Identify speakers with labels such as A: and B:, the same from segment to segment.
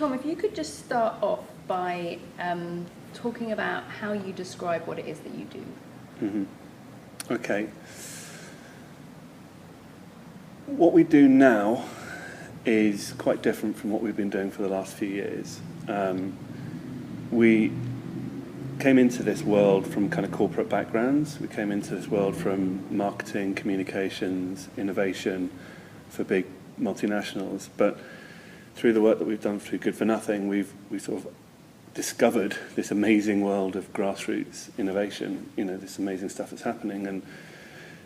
A: Tom, if you could just start off by talking about how you describe what it is that you do.
B: Mm-hmm. Okay. What we do now is quite different from what we've been doing for the last few years. We came into this world from kind of corporate backgrounds. We came into this world from marketing, communications, innovation for big multinationals. But through the work that we've done through Good for Nothing, we've sort of discovered this amazing world of grassroots innovation. You know, this amazing stuff that's happening,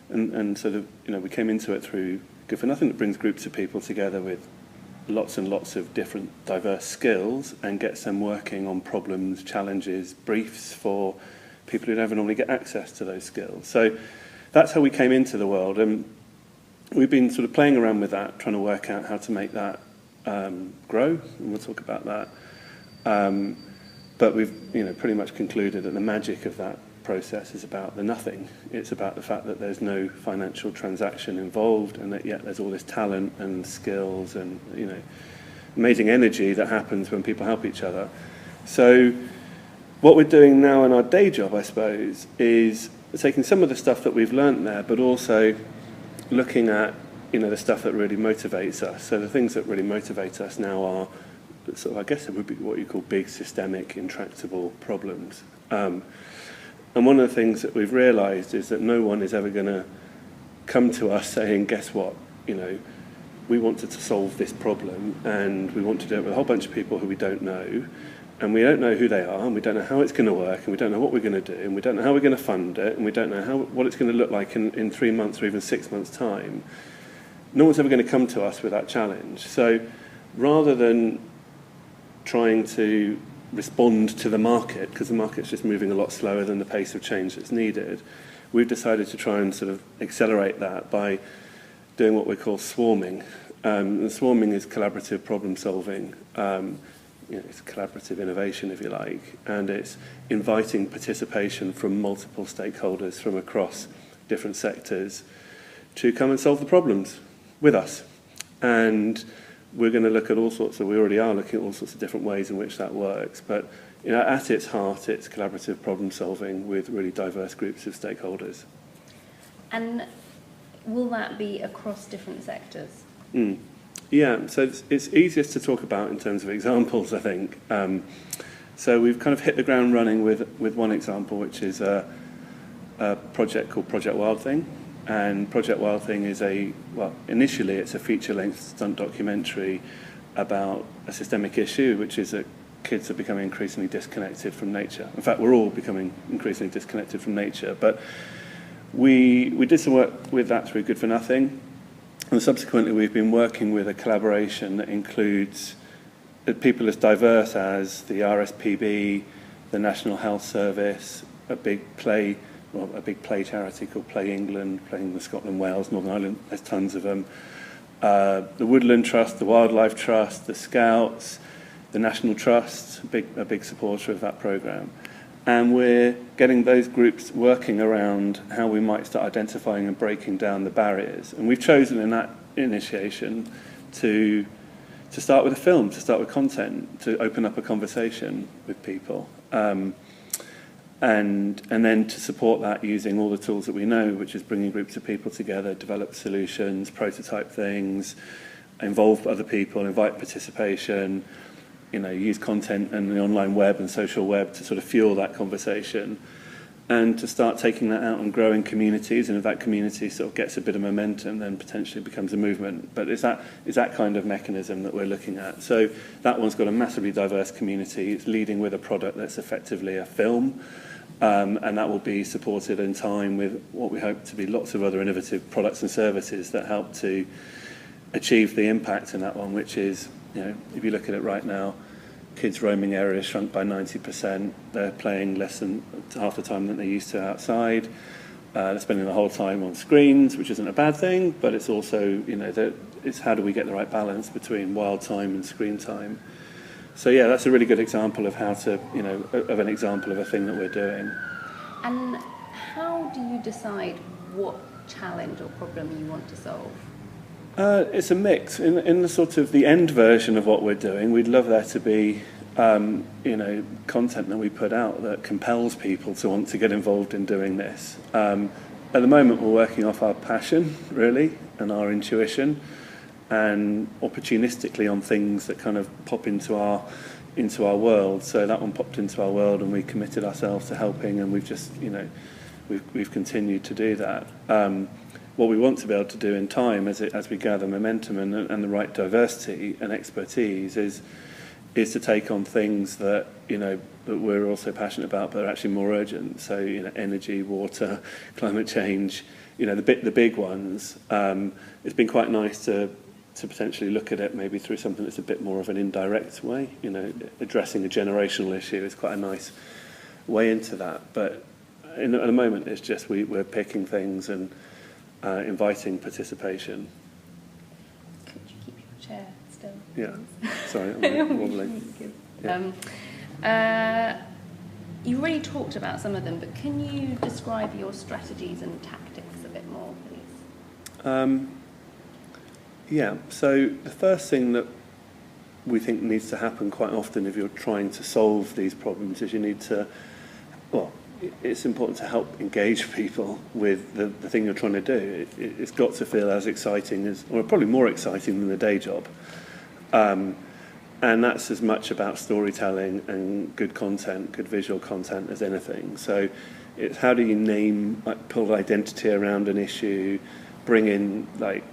B: and sort of, you know, we came into it through Good for Nothing, that brings groups of people together with lots and lots of different diverse skills and gets them working on problems, challenges, briefs for people who never normally get access to those skills. So that's how we came into the world, and we've been sort of playing around with that, trying to work out how to make that grow, and we'll talk about that. But we've, you know, pretty much concluded that the magic of that process is about the nothing. It's about the fact that there's no financial transaction involved, and that yet there's all this talent and skills and, you know, amazing energy that happens when people help each other. So what we're doing now in our day job, I suppose, is taking some of the stuff that we've learnt there, but also looking at, you know, the stuff that really motivates us. So the things that really motivate us now are sort of, I guess it would be what you call big systemic intractable problems. And one of the things that we've realised is that no one is ever going to come to us saying, guess what, you know, we wanted to solve this problem and we want to do it with a whole bunch of people who we don't know, and we don't know who they are, and we don't know how it's going to work, and we don't know what we're going to do, and we don't know how we're going to fund it, and we don't know what it's going to look like in 3 months or even 6 months' time. No one's ever going to come to us with that challenge. So rather than trying to respond to the market, because the market's just moving a lot slower than the pace of change that's needed, we've decided to try and sort of accelerate that by doing what we call swarming. And swarming is collaborative problem solving. You know, it's collaborative innovation, if you like, and it's inviting participation from multiple stakeholders from across different sectors to come and solve the problems with us. And we're going to look at all sorts of, we already are looking at all sorts of different ways in which that works, but, you know, at its heart, it's collaborative problem solving with really diverse groups of stakeholders.
A: And will that be across different sectors?
B: Yeah, so it's easiest to talk about in terms of examples, I think. So we've kind of hit the ground running with one example, which is a project called Project Wild Thing. And Project Wild Thing is initially it's a feature-length stunt documentary about a systemic issue, which is that kids are becoming increasingly disconnected from nature. In fact, we're all becoming increasingly disconnected from nature. But we did some work with that through Good for Nothing, and subsequently we've been working with a collaboration that includes people as diverse as the RSPB, the National Health Service, a big play charity called Play England, playing the Scotland, Wales, Northern Ireland, there's tons of them. The Woodland Trust, the Wildlife Trust, the Scouts, the National Trust, a big supporter of that programme. And we're getting those groups working around how we might start identifying and breaking down the barriers. And we've chosen in that initiation to start with a film, to start with content, to open up a conversation with people. And then to support that using all the tools that we know, which is bringing groups of people together, develop solutions, prototype things, involve other people, invite participation, you know, use content and the online web and social web to sort of fuel that conversation, and to start taking that out and growing communities. And if that community sort of gets a bit of momentum, then potentially it becomes a movement. But it's that kind of mechanism that we're looking at. So that one's got a massively diverse community. It's leading with a product that's effectively a film, and that will be supported in time with what we hope to be lots of other innovative products and services that help to achieve the impact in that one, which is, you know, if you look at it right now, kids' roaming areas shrunk by 90%. They're playing less than half the time that they used to outside. They're spending the whole time on screens, which isn't a bad thing, but it's also, you know, it's how do we get the right balance between wild time and screen time. So yeah, that's a really good example of how to, you know, of an example of a thing that we're doing.
A: And how do you decide what challenge or problem you want to solve?
B: It's a mix. In the sort of the end version of what we're doing, we'd love there to be, content that we put out that compels people to want to get involved in doing this. At the moment, we're working off our passion, really, and our intuition, and opportunistically on things that kind of pop into our world. So that one popped into our world, and we committed ourselves to helping, and we've just, we've continued to do that. What we want to be able to do in time, as we gather momentum and the right diversity and expertise, is to take on things that that we're also passionate about, but are actually more urgent. So energy, water, climate change, the big ones. It's been quite nice to potentially look at it maybe through something that's a bit more of an indirect way. Addressing a generational issue is quite a nice way into that. But at the moment, it's just we're picking things and inviting participation.
A: Could you keep your chair still?
B: Yeah. Sorry, I'm wobbling.
A: Yeah. You already talked about some of them, but can you describe your strategies and tactics a bit more, please?
B: Yeah, so the first thing that we think needs to happen quite often if you're trying to solve these problems is you need to, it's important to help engage people with the thing you're trying to do. It's got to feel as exciting as, or probably more exciting than the day job. And that's as much about storytelling and good content, good visual content as anything. So it's how do you pull identity around an issue, bring in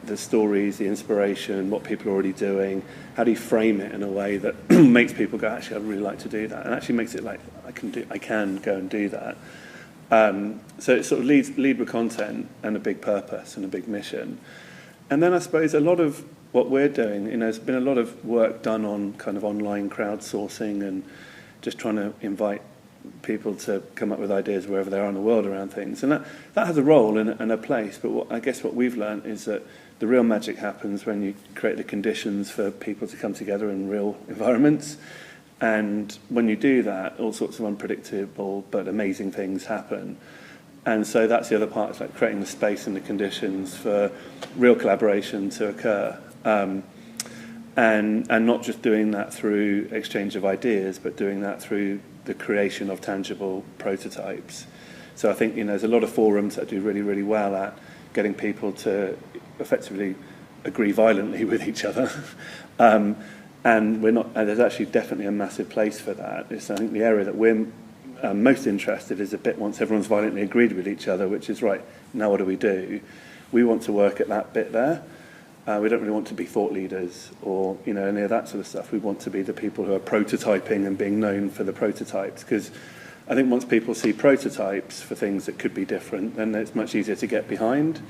B: the stories, the inspiration, what people are already doing. How do you frame it in a way that makes people go, actually, I'd really like to do that, and actually makes it like I can go and do that. So it sort of lead with content and a big purpose and a big mission. And then I suppose a lot of what we're doing, there's been a lot of work done on kind of online crowdsourcing and just trying to invite people to come up with ideas wherever they are in the world around things. And that has a role and a place, but I guess what we've learned is that the real magic happens when you create the conditions for people to come together in real environments. And when you do that, all sorts of unpredictable but amazing things happen. And so that's the other part, it's like creating the space and the conditions for real collaboration to occur. And not just doing that through exchange of ideas, but doing that through the creation of tangible prototypes. So I think there's a lot of forums that do really, really well at getting people to effectively agree violently with each other. And there's actually definitely a massive place for that. I think the area that we're most interested is a bit once everyone's violently agreed with each other, which is right, now what do we do? We want to work at that bit there. We don't really want to be thought leaders or any of that sort of stuff. We want to be the people who are prototyping and being known for the prototypes, because I think once people see prototypes for things that could be different, then it's much easier to get behind.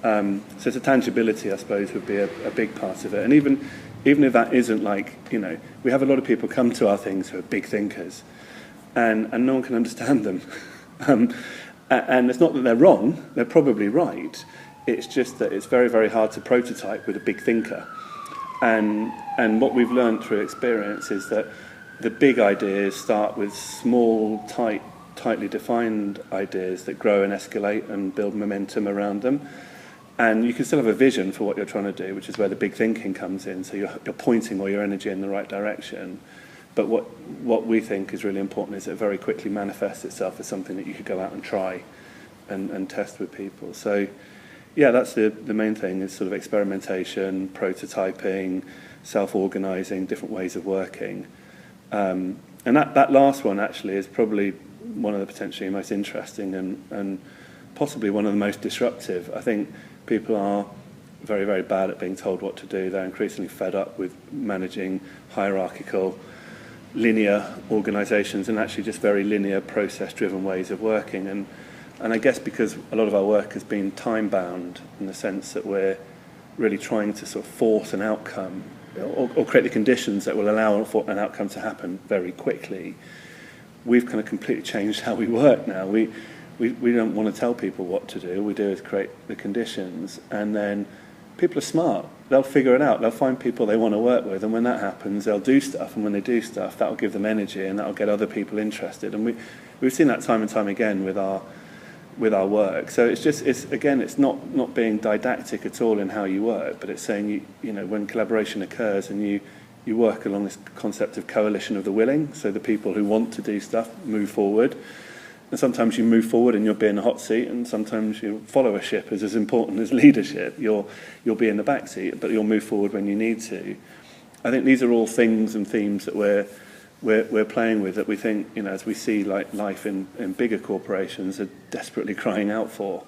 B: So the tangibility, I suppose, would be a big part of it. And even if that isn't we have a lot of people come to our things who are big thinkers, and no one can understand them. And it's not that they're wrong, they're probably right. It's just that it's very, very hard to prototype with a big thinker. And what we've learned through experience is that the big ideas start with small, tightly defined ideas that grow and escalate and build momentum around them. And you can still have a vision for what you're trying to do, which is where the big thinking comes in. So you're pointing all your energy in the right direction. But what we think is really important is it very quickly manifests itself as something that you could go out and try and test with people. So yeah, that's the main thing, is sort of experimentation, prototyping, self-organising, different ways of working. And that last one actually is probably one of the potentially most interesting and possibly one of the most disruptive. I think people are very, very bad at being told what to do. They're increasingly fed up with managing hierarchical, linear organisations and actually just very linear, process-driven ways of working. And I guess because a lot of our work has been time-bound in the sense that we're really trying to sort of force an outcome or create the conditions that will allow an outcome to happen very quickly, we've kind of completely changed how we work now. We don't want to tell people what to do. We do is create the conditions, and then people are smart. They'll figure it out. They'll find people they want to work with, and when that happens, they'll do stuff. And when they do stuff, that'll give them energy, and that'll get other people interested. And we've seen that time and time again with our with our work. So it's not being didactic at all in how you work, but it's saying when collaboration occurs and you work along this concept of coalition of the willing, so the people who want to do stuff move forward. And sometimes you move forward and you'll be in the hot seat, and sometimes you followership is as important as leadership. You'll be in the back seat, but you'll move forward when you need to. I think these are all things and themes that we're playing with, that we think, as we see like life in bigger corporations are desperately crying out for.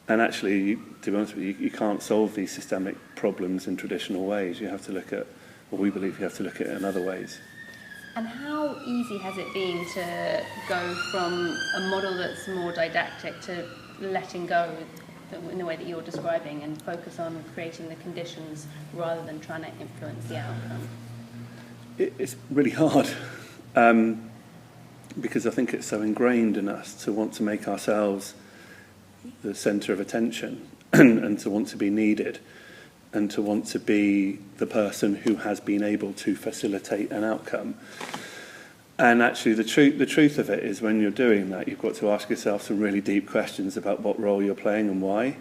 B: And actually, to be honest with you, you can't solve these systemic problems in traditional ways. You have to look at, or we believe you have to look at it in other ways.
A: And how easy has it been to go from a model that's more didactic to letting go in the way that you're describing and focus on creating the conditions rather than trying to influence the outcome?
B: It's really hard because I think it's so ingrained in us to want to make ourselves the centre of attention and to want to be needed and to want to be the person who has been able to facilitate an outcome. And actually the truth of it is, when you're doing that, you've got to ask yourself some really deep questions about what role you're playing and why.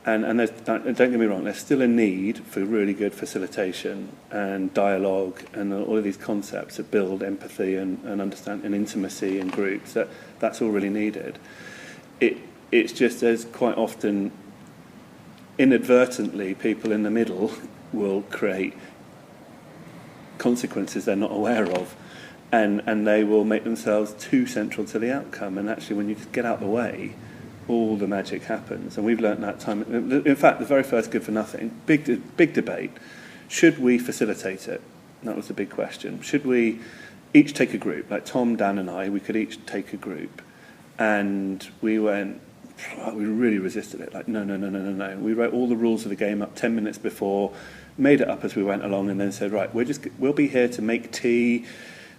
B: And don't get me wrong, there's still a need for really good facilitation and dialogue and all of these concepts that build empathy and understand and intimacy in groups. That's all really needed. It's just there's quite often, inadvertently, people in the middle will create consequences they're not aware of, and they will make themselves too central to the outcome. And actually, when you get out of the way, all the magic happens. And we've learnt that time. In fact, the very first Good for Nothing, big debate. Should we facilitate it? That was the big question. Should we each take a group? Like Tom, Dan and I, we could each take a group. And we really resisted it. Like, no. We wrote all the rules of the game up 10 minutes before, made it up as we went along, and then said, right, we'll be here to make tea,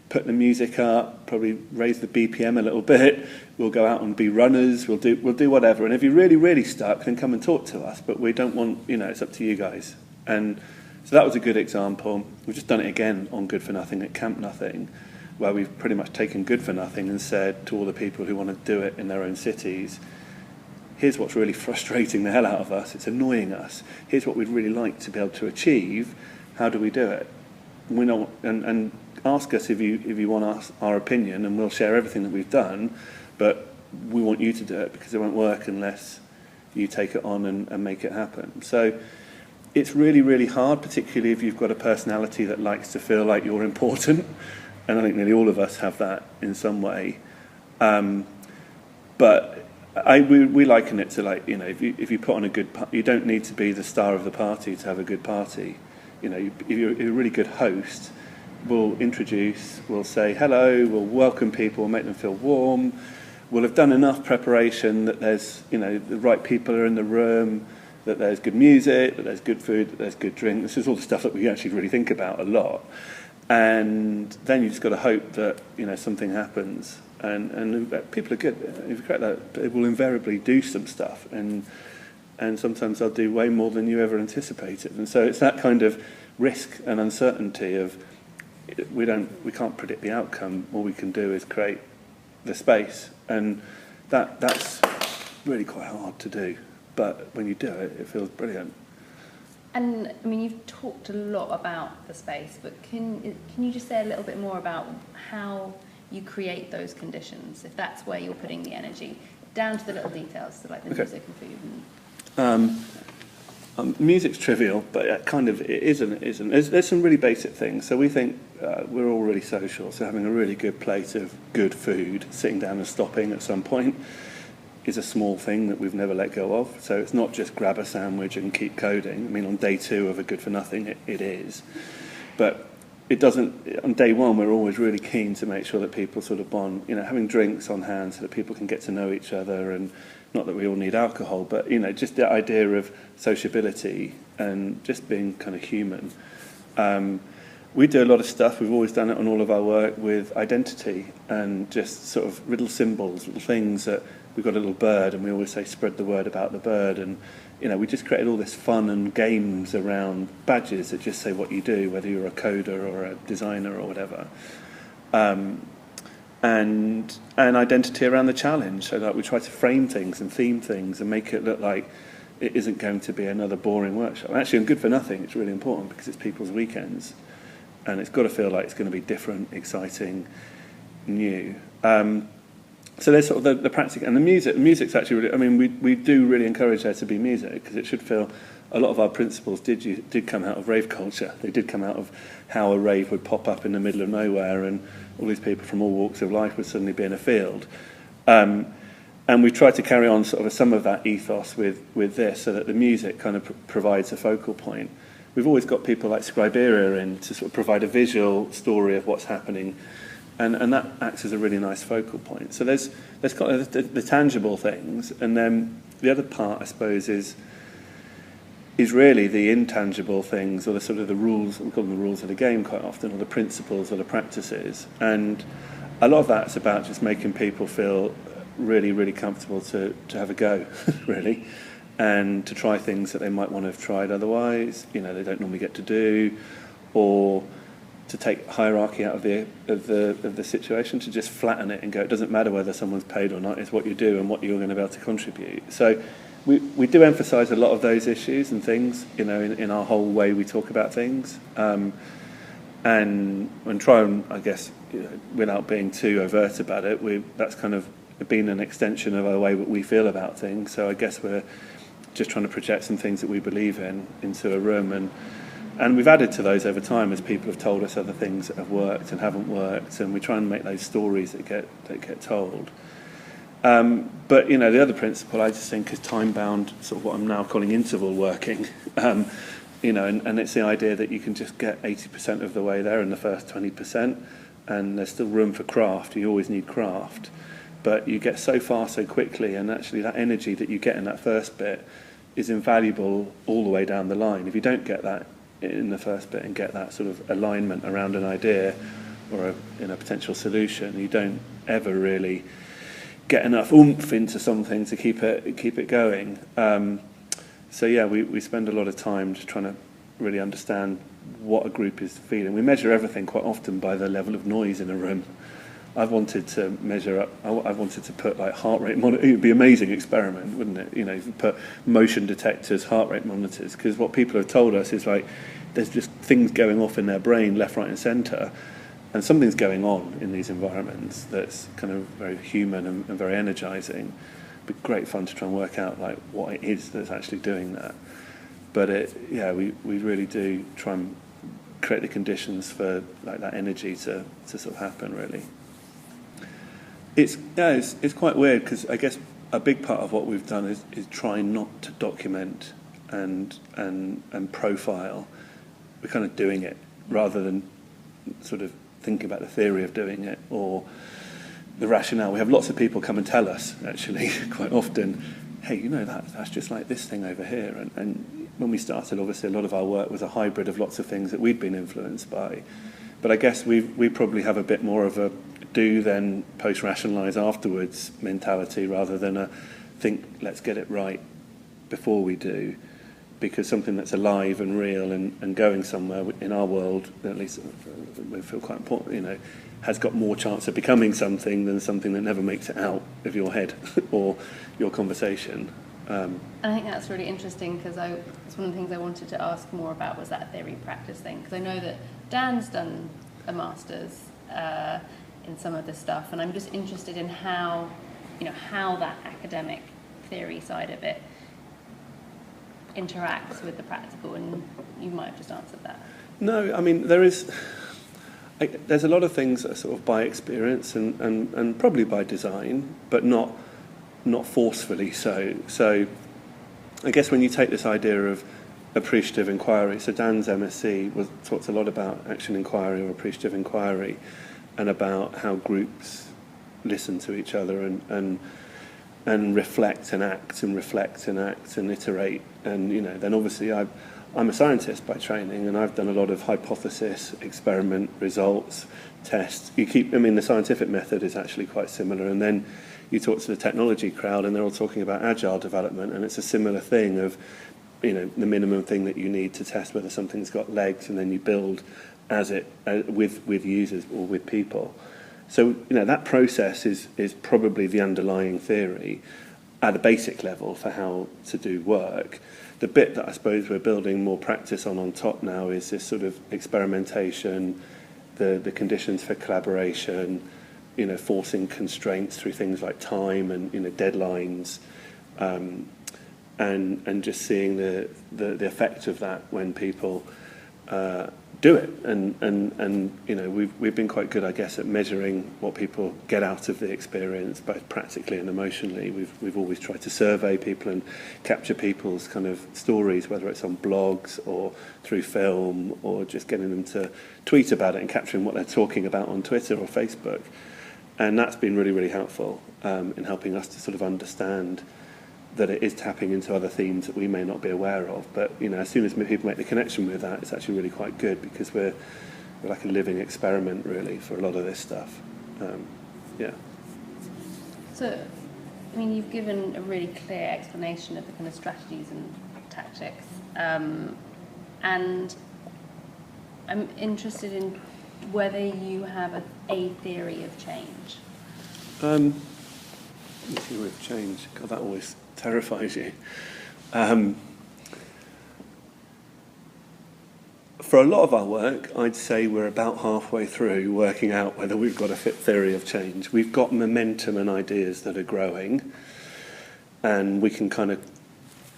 B: put the music up, probably raise the BPM a little bit. We'll go out and be runners. We'll do whatever. And if you're really, really stuck, then come and talk to us. But we don't want, it's up to you guys. And so that was a good example. We've just done it again on Good for Nothing at Camp Nothing, where we've pretty much taken Good for Nothing and said to all the people who want to do it in their own cities, here's what's really frustrating the hell out of us. It's annoying us. Here's what we'd really like to be able to achieve. How do we do it? And ask us if you want our opinion, and we'll share everything that we've done, but we want you to do it because it won't work unless you take it on and make it happen. So it's really, really hard, particularly if you've got a personality that likes to feel like you're important, and I think nearly all of us have that in some way. But we liken it to, like, if you put on a good you don't need to be the star of the party to have a good party. If you're a really good host, we'll introduce, we'll say hello, we'll welcome people, we'll make them feel warm. We'll have done enough preparation that there's, the right people are in the room, that there's good music, that there's good food, that there's good drink. This is all the stuff that we actually really think about a lot. And then you just got to hope that, something happens. And people are good. If you create that, they will invariably do some stuff. And sometimes they'll do way more than you ever anticipated. And so it's that kind of risk and uncertainty of, we can't predict the outcome. All we can do is create the space, and that's really quite hard to do. But when you do it, it feels brilliant.
A: And you've talked a lot about the space, but can you just say a little bit more about how you create those conditions, if that's where you're putting the energy, down to the little details, so like the music and food?
B: Music's trivial, but it isn't. There's some really basic things. So we think we're all really social, so having a really good plate of good food, sitting down and stopping at some point, is a small thing that we've never let go of. So it's not just grab a sandwich and keep coding. On day 2 of a Good for Nothing, it is. But it doesn't, on day 1, we're always really keen to make sure that people sort of bond, having drinks on hand so that people can get to know each other, and not that we all need alcohol, but, just the idea of sociability and just being kind of human. We do a lot of stuff, we've always done it on all of our work, with identity and just sort of little symbols, little things that, we've got a little bird and we always say spread the word about the bird, and we just created all this fun and games around badges that just say what you do, whether you're a coder or a designer or whatever. and identity around the challenge. So that we try to frame things and theme things and make it look like it isn't going to be another boring workshop. Actually, on Good for Nothing, it's really important because it's people's weekends, and it's got to feel like it's going to be different, exciting, new. So there's sort of the practice and the music. The music's actually really, I mean, we do really encourage there to be music because it should feel, a lot of our principles did come out of rave culture. They did come out of how a rave would pop up in the middle of nowhere and all these people from all walks of life would suddenly be in a field. And we've tried to carry on sort of some of that ethos with this so that the music kind of provides a focal point. We've always got people like Scriberia in to sort of provide a visual story of what's happening, and that acts as a really nice focal point. So there's kind of the tangible things, and then the other part, I suppose, is really the intangible things, or the sort of the rules, we call them the rules of the game quite often, or the principles or the practices. And a lot of that's about just making people feel really, really comfortable to have a go, really, and to try things that they might want to have tried otherwise, you know, they don't normally get to do, or to take hierarchy out of the situation, to just flatten it and go, it doesn't matter whether someone's paid or not, it's what you do and what you're going to be able to contribute. So we do emphasise a lot of those issues and things, you know, in our whole way we talk about things, and try and, I guess, you know, without being too overt about it, that's kind of been an extension of our way that we feel about things. So I guess we're just trying to project some things that we believe in into a room, and we've added to those over time as people have told us other things that have worked and haven't worked, and we try and make those stories that get told. But, you know, the other principle I just think is time-bound, sort of what I'm now calling interval working. You know, and it's the idea that you can just get 80% of the way there in the first 20%, and there's still room for craft. You always need craft. But you get so far so quickly, and actually that energy that you get in that first bit is invaluable all the way down the line. If you don't get that in the first bit and get that sort of alignment around an idea or a potential solution, you don't ever really get enough oomph into something to keep it going. So yeah, we spend a lot of time just trying to really understand what a group is feeling. We measure everything quite often by the level of noise in a room. I've wanted to measure up. I've wanted to put like heart rate monitor. It would be an amazing experiment, wouldn't it? You know, put motion detectors, heart rate monitors, because what people have told us is like there's just things going off in their brain, left, right, and centre, and something's going on in these environments that's kind of very human and very energising. It'd be great fun to try and work out like what it is that's actually doing that. But we really do try and create the conditions for like that energy to sort of happen, really. It's quite weird because I guess a big part of what we've done is try not to document and profile. We're kind of doing it rather than sort of thinking about the theory of doing it or the rationale. We have lots of people come and tell us actually quite often, hey, you know, that's just like this thing over here. And when we started, obviously a lot of our work was a hybrid of lots of things that we'd been influenced by. But I guess we probably have a bit more of a do then post-rationalise afterwards mentality rather than a think let's get it right before we do, because something that's alive and real and going somewhere in our world, at least we feel quite important, you know, has got more chance of becoming something than something that never makes it out of your head or your conversation.
A: And I think that's really interesting because it's one of the things I wanted to ask more about was that theory practice thing, because I know that Dan's done a master's in some of this stuff, and I'm just interested in how that academic theory side of it interacts with the practical, and you might have just answered that. No,
B: I mean there's a lot of things that are sort of by experience and probably by design, but not forcefully so. So I guess when you take this idea of appreciative inquiry, so Dan's MSc talks a lot about action inquiry or appreciative inquiry, and about how groups listen to each other and reflect and act and reflect and act and iterate. And you know, then obviously I'm a scientist by training, and I've done a lot of hypothesis, experiment, results, tests. The scientific method is actually quite similar, and then you talk to the technology crowd and they're all talking about agile development, and it's a similar thing of, you know, the minimum thing that you need to test whether something's got legs, and then you build with users or with people. So, that process is probably the underlying theory at a basic level for how to do work. The bit that I suppose we're building more practice on top now is this sort of experimentation, the conditions for collaboration, forcing constraints through things like time and deadlines, and just seeing the effect of that when people do it. And we've been quite good, I guess, at measuring what people get out of the experience, both practically and emotionally. We've always tried to survey people and capture people's kind of stories, whether it's on blogs or through film or just getting them to tweet about it and capturing what they're talking about on Twitter or Facebook. And that's been really, really helpful in helping us to sort of understand that it is tapping into other themes that we may not be aware of. But, as soon as people make the connection with that, it's actually really quite good, because we're like a living experiment, really, for a lot of this stuff. Yeah.
A: So, you've given a really clear explanation of the kind of strategies and tactics. And I'm interested in whether you have a theory of change.
B: Theory of change. God, that always terrifies you. For a lot of our work, I'd say we're about halfway through working out whether we've got a fit theory of change. We've got momentum and ideas that are growing, and we can kind of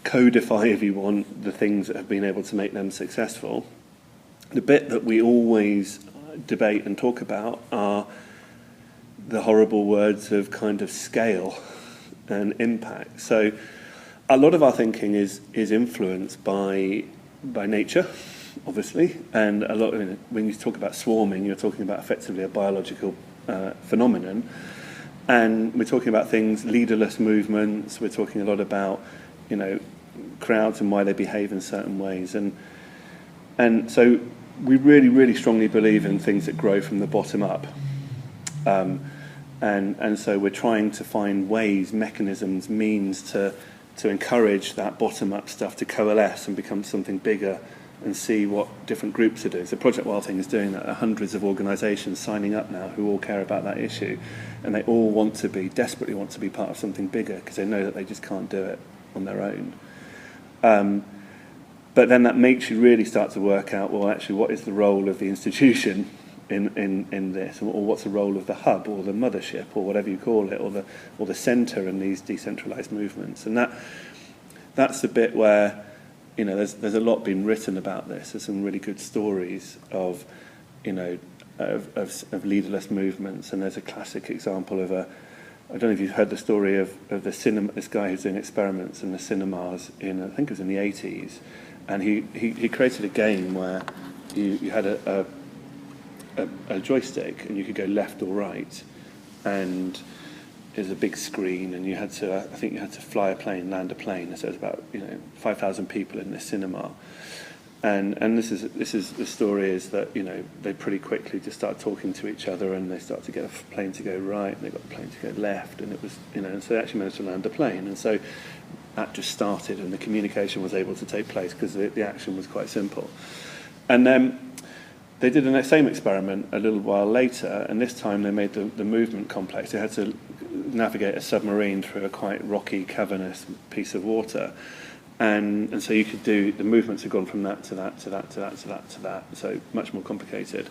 B: codify, if you want, the things that have been able to make them successful. The bit that we always debate and talk about are the horrible words of kind of scale and impact. So a lot of our thinking is influenced by nature, obviously, and a lot when you talk about swarming, you're talking about effectively a biological phenomenon, and we're talking about things, leaderless movements. We're talking a lot about crowds and why they behave in certain ways, and so we really, really strongly believe in things that grow from the bottom up. And so we're trying to find ways, mechanisms, means to encourage that bottom-up stuff to coalesce and become something bigger and see what different groups are doing. So Project Wild Thing is doing that. There are hundreds of organisations signing up now who all care about that issue, and they all desperately want to be part of something bigger, because they know that they just can't do it on their own. But then that makes you really start to work out, well, actually, what is the role of the institution in this, or what's the role of the hub or the mothership or whatever you call it, or the centre in these decentralised movements. And that's the bit where there's a lot been written about this. There's some really good stories of leaderless movements, and there's a classic example of I don't know if you've heard the story of the cinema, this guy who's doing experiments in the cinemas I think it was in the 80s, and he created a game where you had a joystick, and you could go left or right, and there's a big screen, and I think you had to fly a plane, land a plane. So there's about 5,000 people in this cinema, and this is the story is that they pretty quickly just start talking to each other, and they start to get a plane to go right, and they got the plane to go left, and it was and so they actually managed to land a plane, and so that just started, and the communication was able to take place because the action was quite simple, and then. They did the same experiment a little while later, and this time they made the movement complex. They had to navigate a submarine through a quite rocky, cavernous piece of water, and so you could do, the movements had gone from that to that to that to that to that to that, so much more complicated.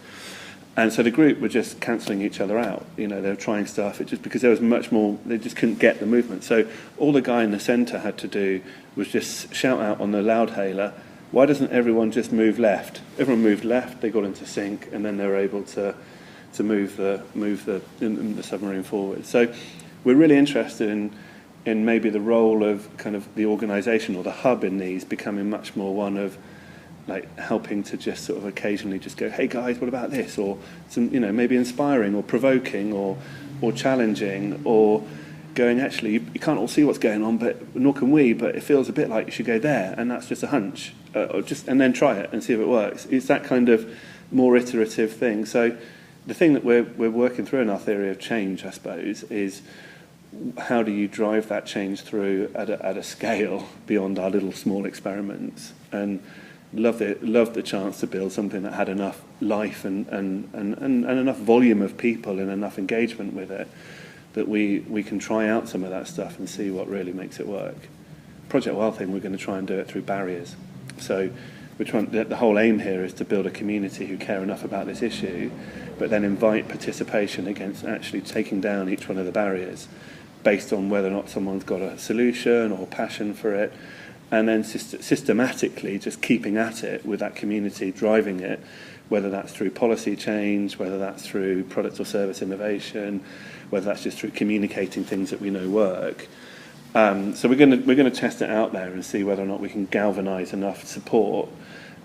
B: And so the group were just cancelling each other out. They were trying stuff, it just because there was much more, they just couldn't get the movement. So all the guy in the centre had to do was just shout out on the loudhailer, why doesn't everyone just move left? Everyone moved left, they got into sync, and then they were able to move the submarine forward. So we're really interested in maybe the role of kind of the organisation or the hub in these becoming much more one of like helping to just sort of occasionally just go, hey guys, what about this? Or some, maybe inspiring or provoking or challenging, or going, actually, you can't all see what's going on, but nor can we, but it feels a bit like you should go there, and that's just a hunch. And then try it and see if it works. It's that kind of more iterative thing. So the thing that we're working through in our theory of change, I suppose, is how do you drive that change through at a scale beyond our little small experiments? And Love the chance to build something that had enough life and enough volume of people and enough engagement with it that we can try out some of that stuff and see what really makes it work. Project Wild Thing, we're going to try and do it through barriers. So the whole aim here is to build a community who care enough about this issue, but then invite participation against actually taking down each one of the barriers based on whether or not someone's got a solution or passion for it, and then systematically just keeping at it with that community, driving it, whether that's through policy change, whether that's through product or service innovation, whether that's just through communicating things that we know work. So we're going to test it out there and see whether or not we can galvanise enough support.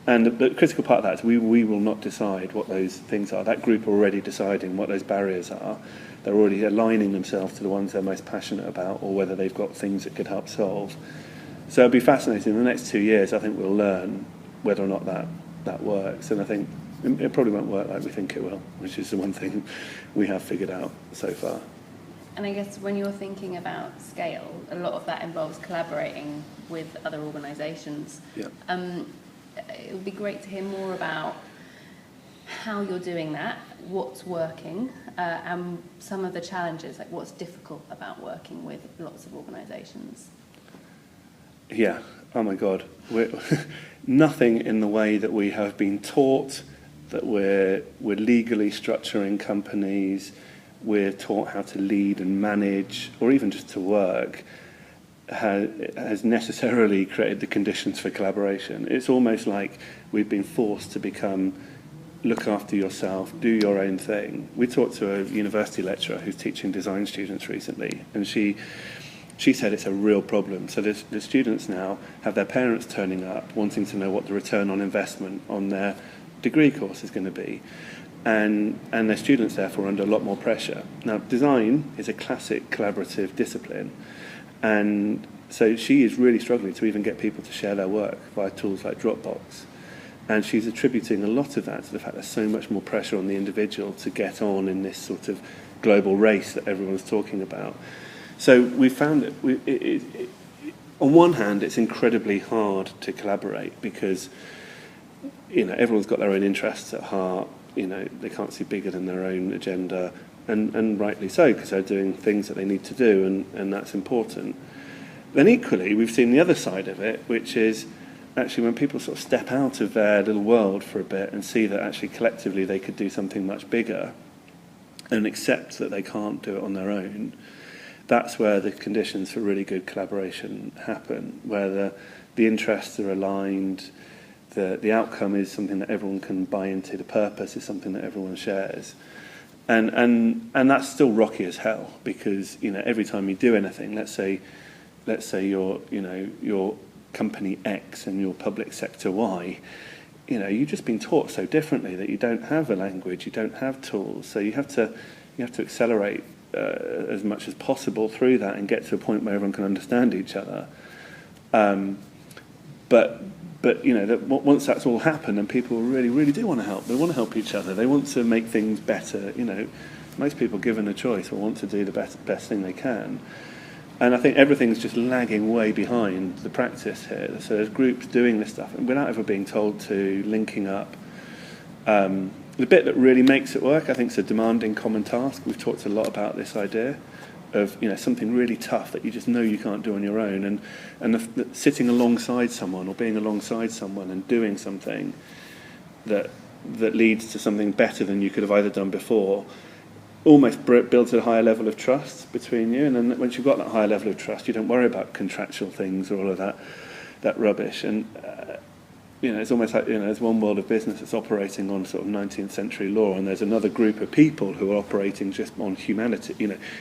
B: And the critical part of that is we will not decide what those things are. That group are already deciding what those barriers are. They're already aligning themselves to the ones they're most passionate about, or whether they've got things that could help solve. So it'll be fascinating. In the next 2 years, I think we'll learn whether or not that works. And I think it probably won't work like we think it will, which is the one thing we have figured out so far.
A: And I guess when you're thinking about scale, a lot of that involves collaborating with other organisations.
B: Yeah.
A: It would be great to hear more about how you're doing that, what's working, and some of the challenges, like what's difficult about working with lots of organisations.
B: Yeah, oh my God. Nothing in the way that we have been taught, that we're legally structuring companies, we're taught how to lead and manage, or even just to work, has necessarily created the conditions for collaboration. It's almost like we've been forced to become, look after yourself, do your own thing. We talked to a university lecturer who's teaching design students recently, and she said it's a real problem. So the students now have their parents turning up, wanting to know what the return on investment on their degree course is going to be. And their students, therefore, are under a lot more pressure. Now, design is a classic collaborative discipline, and so she is really struggling to even get people to share their work via tools like Dropbox. And she's attributing a lot of that to the fact there's so much more pressure on the individual to get on in this sort of global race that everyone's talking about. So we found that, on one hand, it's incredibly hard to collaborate because, everyone's got their own interests at heart. They can't see bigger than their own agenda, and rightly so, because they're doing things that they need to do, and that's important. Then equally, we've seen the other side of it, which is actually when people sort of step out of their little world for a bit and see that actually collectively they could do something much bigger and accept that they can't do it on their own, that's where the conditions for really good collaboration happen, where the interests are aligned, the outcome is something that everyone can buy into, the purpose is something that everyone shares. And that's still rocky as hell, because every time you do anything, let's say your company X and your public sector Y, you've just been taught so differently that you don't have a language, you don't have tools, so you have to accelerate as much as possible through that and get to a point where everyone can understand each other. But that once that's all happened and people really, really do want to help, they want to help each other, they want to make things better, most people given a choice will want to do the best thing they can. And I think everything's just lagging way behind the practice here. So there's groups doing this stuff and without ever being told to, linking up. The bit that really makes it work, I think, is a demanding common task. We've talked a lot about this idea of something really tough that you just know you can't do on your own, and the sitting alongside someone or being alongside someone and doing something that leads to something better than you could have either done before almost builds a higher level of trust between you. And then once you've got that higher level of trust, you don't worry about contractual things or all of that rubbish. And it's almost like there's one world of business that's operating on sort of 19th century law, and there's another group of people who are operating just on humanity,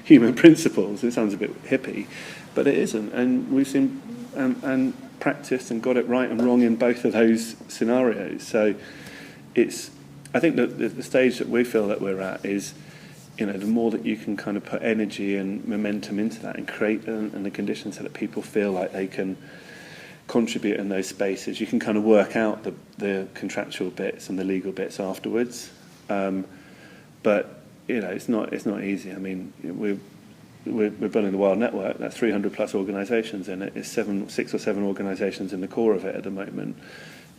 B: human principles. It sounds a bit hippie, but it isn't. And we've seen and practiced and got it right and wrong in both of those scenarios. So I think that the stage that we feel that we're at is, the more that you can kind of put energy and momentum into that and create and the conditions so that people feel like they can contribute in those spaces, you can kind of work out the contractual bits and the legal bits afterwards. But it's not easy. I mean, we're building the Wild Network. That's 300 plus organisations in it. It's 6 or 7 organisations in the core of it at the moment.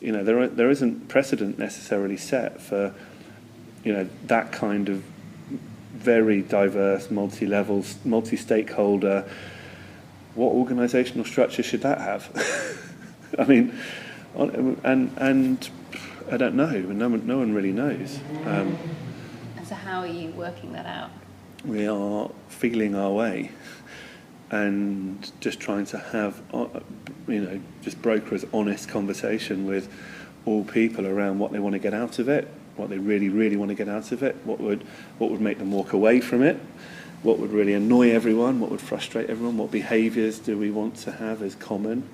B: You know, there isn't precedent necessarily set for, you know, that kind of very diverse, multi-level, multi-stakeholder. What organisational structure should that have? I mean, and I don't know. No one really knows.
A: And so how are you working that out?
B: We are feeling our way and just trying to have, you know, just broker as honest conversation with all people around what they want to get out of it, what they really, really want to get out of it, what would make them walk away from it, what would really annoy everyone, what would frustrate everyone, what behaviours do we want to have as common,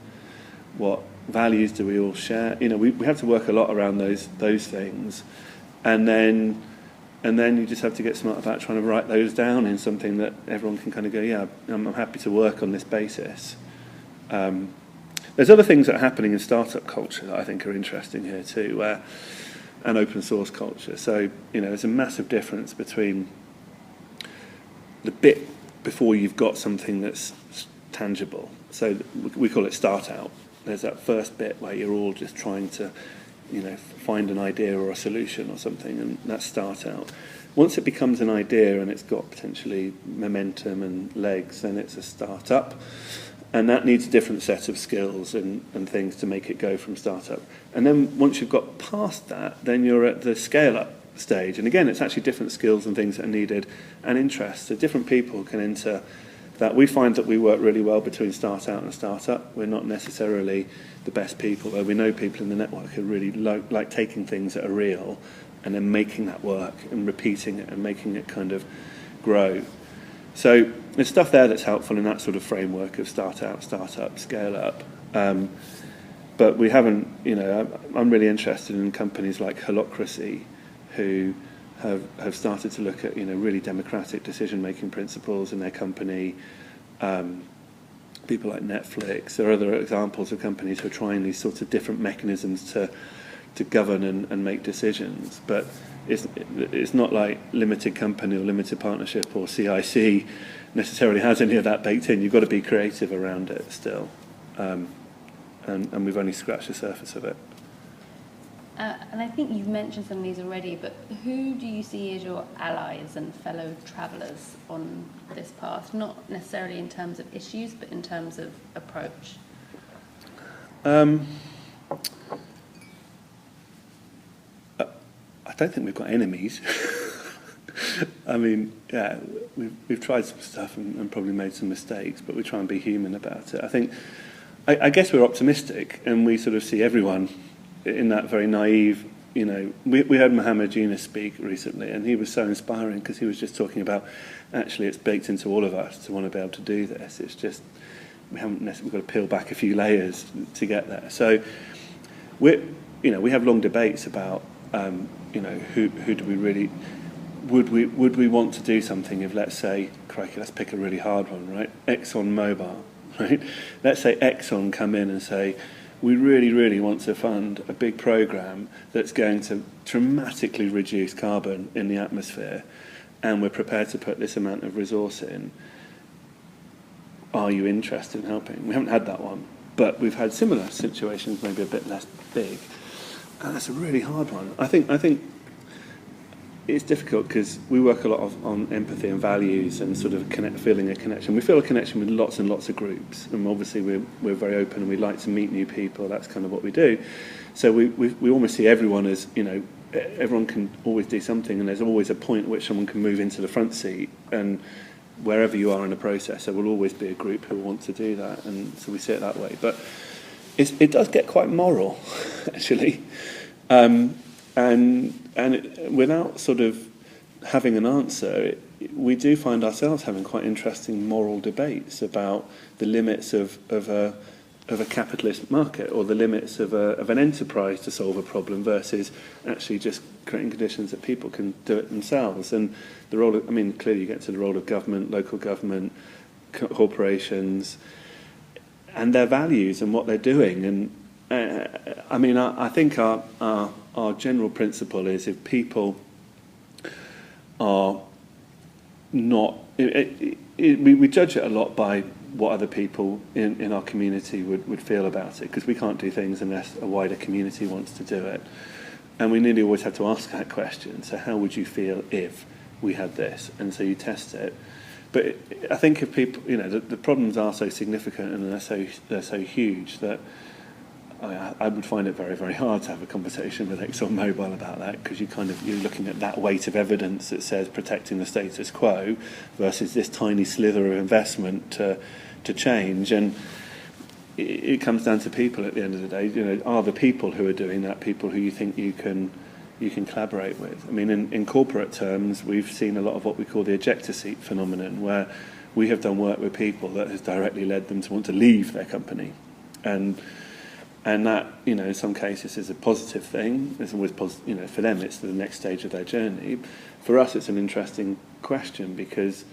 B: what values do we all share. You know, we have to work a lot around those things, and then you just have to get smart about trying to write those down in something that everyone can kind of go, yeah, I'm happy to work on this basis. There's other things that are happening in startup culture that I think are interesting here too, and open source culture. So, you know, there's a massive difference between the bit before you've got something that's tangible. So we call it start out. There's that first bit where you're all just trying to, you know, find an idea or a solution or something, and that's start out. Once it becomes an idea and it's got potentially momentum and legs, then it's a start-up. And that needs a different set of skills and things to make it go from start-up. And then once you've got past that, then you're at the scale-up stage. And again, it's actually different skills and things that are needed and interests. So different people can enter that. We find that we work really well between start-out and start-up. We're not necessarily the best people, though we know people in the network who really like taking things that are real and then making that work and repeating it and making it kind of grow. So there's stuff there that's helpful in that sort of framework of start out, start up, scale up. But we haven't, you know, I'm really interested in companies like Holacracy who have started to look at, you know, really democratic decision-making principles in their company. People like Netflix. There are other examples of companies who are trying these sorts of different mechanisms to govern and make decisions. But it's not like limited company or limited partnership or CIC necessarily has any of that baked in. You've got to be creative around it still. And we've only scratched the surface of it.
A: And I think you've mentioned some of these already, but who do you see as your allies and fellow travellers on this path? Not necessarily in terms of issues, but in terms of approach.
B: I don't think we've got enemies. I mean, yeah, we've tried some stuff and probably made some mistakes, but we try and be human about it. I guess we're optimistic, and we sort of see everyone in that very naive, you know. We had Muhammad Yunus speak recently, and he was so inspiring because he was just talking about, actually, it's baked into all of us to want to be able to do this. It's just we've got to peel back a few layers to get there. So we have long debates about, you know, who do we really would we want to do something if, let's say, crikey, let's pick a really hard one, right? ExxonMobil, right? Let's say Exxon come in and say, we really, really want to fund a big program that's going to dramatically reduce carbon in the atmosphere, and we're prepared to put this amount of resource in. Are you interested in helping? We haven't had that one, but we've had similar situations, maybe a bit less big, and that's a really hard one. I think it's difficult because we work a lot on empathy and values and sort of feeling a connection. We feel a connection with lots and lots of groups, and obviously we're very open and we like to meet new people. That's kind of what we do. So we almost see everyone as, you know, everyone can always do something, and there's always a point at which someone can move into the front seat, and wherever you are in the process, there will always be a group who want to do that, and so we see it that way. But it does get quite moral, actually. And without sort of having an answer, we do find ourselves having quite interesting moral debates about the limits of a capitalist market, or the limits of an enterprise to solve a problem versus actually just creating conditions that people can do it themselves. And the role of, I mean, clearly you get to the role of government, local government, corporations, and their values and what they're doing. And I think our general principle is, if people are not, we judge it a lot by what other people in our community would feel about it, because we can't do things unless a wider community wants to do it. And we nearly always have to ask that question. So how would you feel if we had this? And so you test it. But I think if people, the problems are so significant and they're so huge that I would find it very, very hard to have a conversation with ExxonMobil about that, because you're looking at that weight of evidence that says protecting the status quo versus this tiny slither of investment to change. And it comes down to people at the end of the day. Are the people who are doing that people who you think you can collaborate with? I mean, in corporate terms, we've seen a lot of what we call the ejector seat phenomenon, where we have done work with people that has directly led them to want to leave their company. And that, in some cases is a positive thing. It's always positive, for them it's the next stage of their journey. For us it's an interesting question, because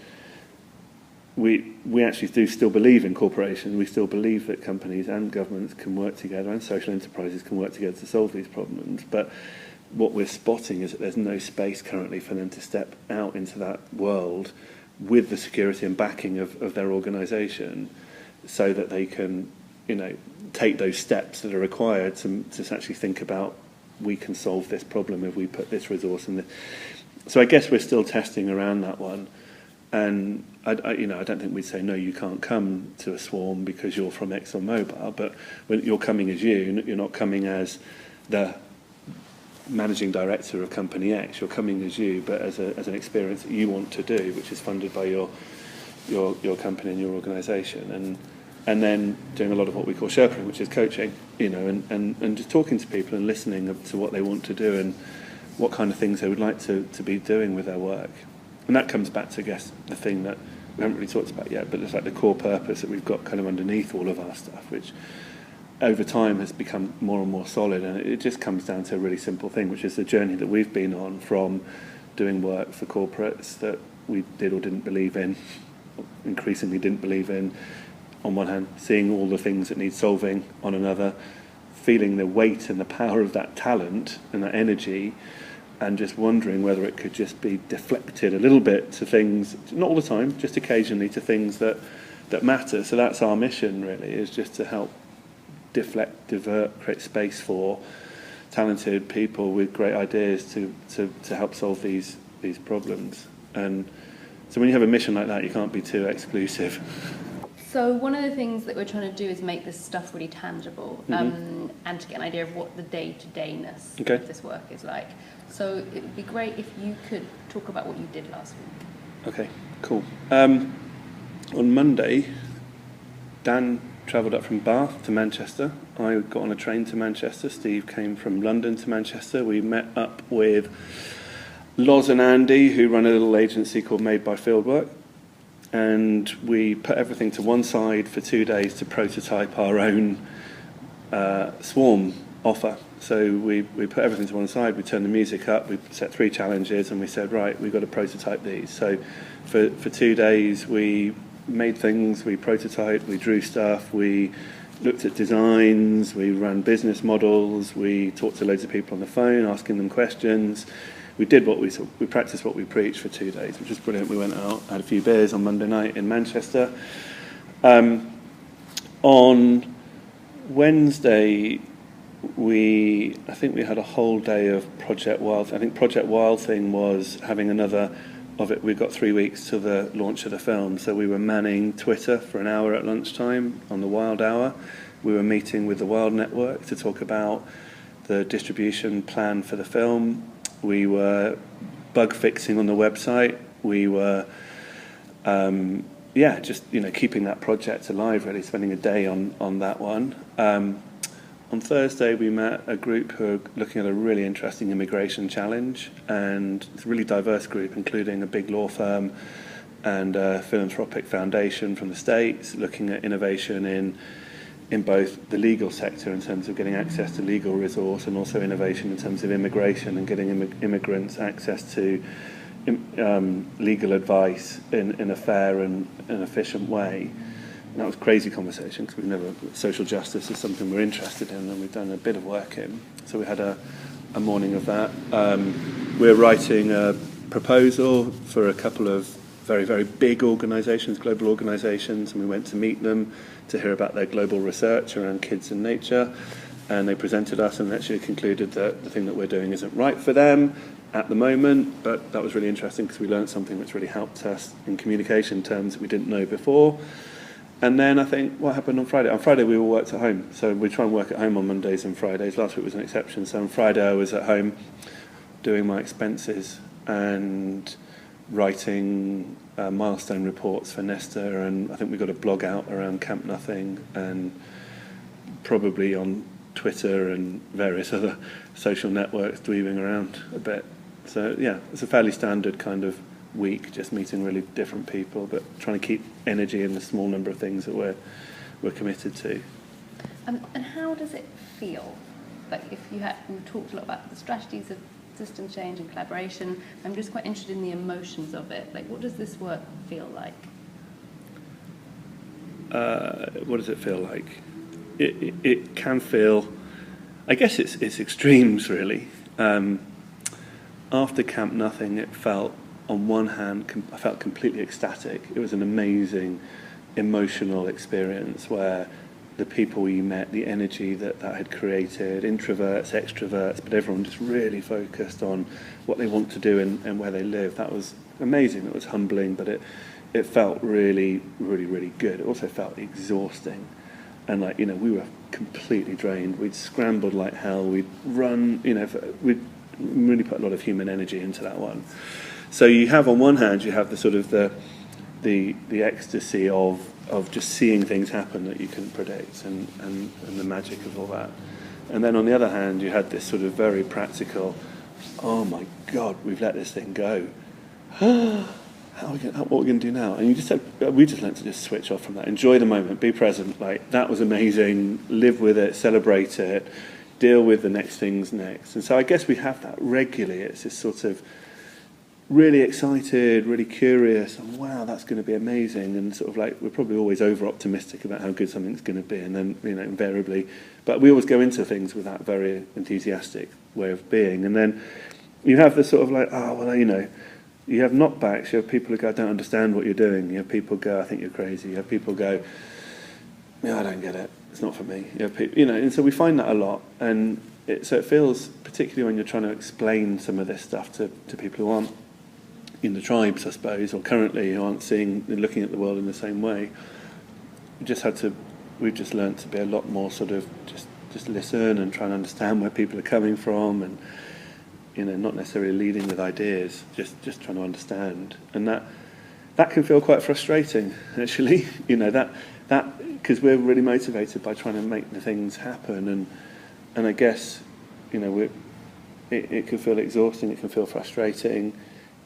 B: we actually do still believe in corporations. We still believe that companies and governments can work together, and social enterprises can work together to solve these problems. But what we're spotting is that there's no space currently for them to step out into that world with the security and backing of their organisation, so that they can, take those steps that are required to actually think about, we can solve this problem if we put this resource in. So I guess we're still testing around that one. And I don't think we'd say, no, you can't come to a swarm because you're from ExxonMobil. But when you're coming as you're not coming as the managing director of company X. You're coming as you, but as an experience that you want to do, which is funded by your company and your organisation. And then doing a lot of what we call Sherping, which is coaching, and just talking to people and listening to what they want to do and what kind of things they would like to be doing with their work. And that comes back to, I guess, the thing that we haven't really talked about yet, but it's like the core purpose that we've got kind of underneath all of our stuff, which over time has become more and more solid. And it just comes down to a really simple thing, which is the journey that we've been on from doing work for corporates that we did or didn't believe in, increasingly didn't believe in, on one hand, seeing all the things that need solving on another, feeling the weight and the power of that talent and that energy, and just wondering whether it could just be deflected a little bit to things, not all the time, just occasionally, to things that matter. So that's our mission, really, is just to help deflect, divert, create space for talented people with great ideas to help solve these problems. And so when you have a mission like that, you can't be too exclusive.
A: So one of the things that we're trying to do is make this stuff really tangible, and to get an idea of what the day-to-dayness of this work is like. So it would be great if you could talk about what you did last week.
B: Okay, cool. On Monday, Dan travelled up from Bath to Manchester. I got on a train to Manchester. Steve came from London to Manchester. We met up with Loz and Andy, who run a little agency called Made by Fieldwork. And we put everything to one side for 2 days to prototype our own swarm offer. So we put everything to one side, we turned the music up, we set 3 challenges, and we said, right, we've got to prototype these. So for 2 days, we made things, we prototyped, we drew stuff, we looked at designs, we ran business models, we talked to loads of people on the phone, asking them questions. We did we practiced what we preached for 2 days, which was brilliant. We went out, had a few beers on Monday night in Manchester. On Wednesday, I think we had a whole day of Project Wild. I think Project Wild thing was having another of it. We've got 3 weeks to the launch of the film, so we were manning Twitter for an hour at lunchtime on the Wild Hour. We were meeting with the Wild Network to talk about the distribution plan for the film. We were bug fixing on the website. We were, keeping that project alive, really, spending a day on that one. On Thursday, we met a group who are looking at a really interesting immigration challenge, and it's a really diverse group, including a big law firm and a philanthropic foundation from the States, looking at innovation in both the legal sector in terms of getting access to legal resource, and also innovation in terms of immigration and getting immigrants access to legal advice in a fair and efficient way. And that was a crazy conversation, because social justice is something we're interested in and we've done a bit of work in. So we had a morning of that. We're writing a proposal for a couple of very, very big organisations, global organisations, and we went to meet them to hear about their global research around kids and nature. And they presented us and actually concluded that the thing that we're doing isn't right for them at the moment, but that was really interesting because we learned something which really helped us in communication terms that we didn't know before. And then I think what happened on Friday? On Friday we all worked at home, so we try and work at home on Mondays and Fridays. Last week was an exception, so on Friday I was at home doing my expenses and writing milestone reports for Nesta, and I think we got a blog out around Camp Nothing, and probably on Twitter and various other social networks dweebing around a bit. So yeah, it's a fairly standard kind of week, just meeting really different people, but trying to keep energy in the small number of things that we're committed to.
A: And how does it feel? Like we've talked a lot about the strategies of system change and collaboration. I'm just quite interested in the emotions of it. Like, what does this work feel like?
B: What does it feel like? It can feel, I guess it's extremes really. After Camp Nothing, it felt, on one hand, I felt completely ecstatic. It was an amazing emotional experience where the people we met, the energy that had created, introverts, extroverts, but everyone just really focused on what they want to do and where they live. That was amazing. It was humbling, but it felt really, really, really good. It also felt exhausting. And we were completely drained. We'd scrambled like hell. We'd run, we'd really put a lot of human energy into that one. So you have, on one hand, you have the sort of the ecstasy of just seeing things happen that you couldn't predict, and the magic of all that. And then on the other hand, you had this sort of very practical, oh my God, we've let this thing go. What are we going to do now? And we just learned to just switch off from that. Enjoy the moment, be present. Like, that was amazing. Live with it, celebrate it, deal with the next things next. And so I guess we have that regularly. It's this sort of really excited, really curious, and wow, that's going to be amazing. And sort of like, we're probably always over optimistic about how good something's going to be, and then invariably, but we always go into things with that very enthusiastic way of being. And then you have the sort of like, you have knockbacks. You have people who go, I don't understand what you're doing. You have people go, I think you're crazy. You have people go, I don't get it. It's not for me. You have people, and so we find that a lot. And so it feels, particularly when you're trying to explain some of this stuff to people who aren't in the tribes, I suppose, or currently who aren't looking at the world in the same way. We've just learned to be a lot more sort of just listen and try and understand where people are coming from, and not necessarily leading with ideas, just trying to understand. And that can feel quite frustrating, actually. That because we're really motivated by trying to make the things happen, and I guess it can feel exhausting. It can feel frustrating.